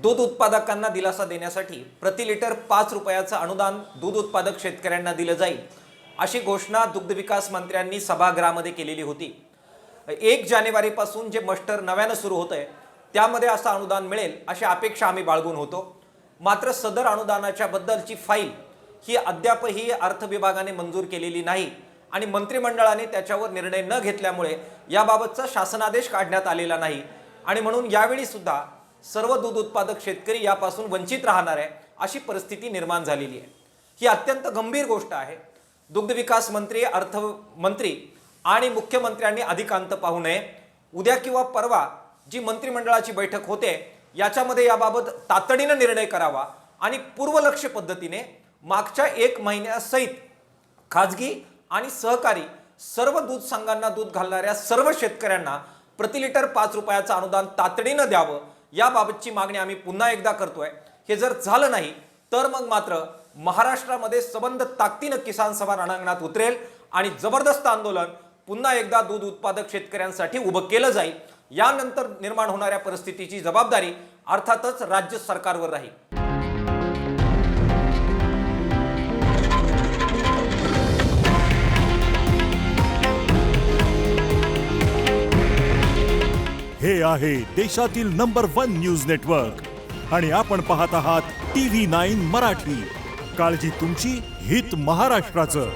दूध उत्पादकांना दिलासा देण्यासाठी प्रति लिटर 5 रुपयाचं अनुदान दूध उत्पादक शेतकऱ्यांना दिलं जाईल अशी घोषणा दुग्ध विकास मंत्र्यांनी सभागृहामध्ये केलेली होती। 1 जानेवारीपासून जे मस्टर नव्यानं सुरू होतंय त्यामध्ये असं अनुदान मिळेल अशी अपेक्षा आम्ही बाळगून होतो। मात्र सदर अनुदानाच्या बद्दलची फाईल ही अद्यापही अर्थ विभागाने मंजूर केलेली नाही आणि मंत्रिमंडळाने त्याच्यावर निर्णय न घेतल्यामुळे याबाबतचा शासनादेश काढण्यात आलेला नाही आणि म्हणून यावेळी सुद्धा सर्व दूध उत्पादक शेतकरी यापासून वंचित राहणार आहे अशी परिस्थिती निर्माण झालेली आहे। ही अत्यंत गंभीर गोष्ट आहे। दुग्ध विकास मंत्री, अर्थमंत्री आणि मुख्यमंत्र्यांनी अधिकांत पाहू नये। उद्या किंवा परवा जी मंत्रिमंडळाची बैठक होते याच्यामध्ये याबाबत तातडीने निर्णय करावा आणि पूर्वलक्ष्य पद्धतीने मागच्या 1 महिन्यासहित खाजगी आणि सहकारी सर्व दूध संघांना दूध घालणाऱ्या सर्व शेतकऱ्यांना प्रति लिटर 5 रुपयाचं अनुदान तातडीने द्यावं याबाबतची मागणी आम्ही पुन्हा एकदा करतोय। हे जर झालं नाही तर मग मात्र महाराष्ट्रामध्ये सबंध ताकदीने किसान सभा रणांगणात उतरेल आणि जबरदस्त आंदोलन पुन्हा एकदा दूध उत्पादक शेतकऱ्यांसाठी उभं केलं जाईल। यानंतर निर्माण होणाऱ्या परिस्थितीची जबाबदारी अर्थातच राज्य सरकारवर राहील। हे आहे देशातील नंबर 1 न्यूज नेटवर्क आणि आपण पाहत आहात TV9 मराठी। काळजी तुमची, हित महाराष्ट्राचं।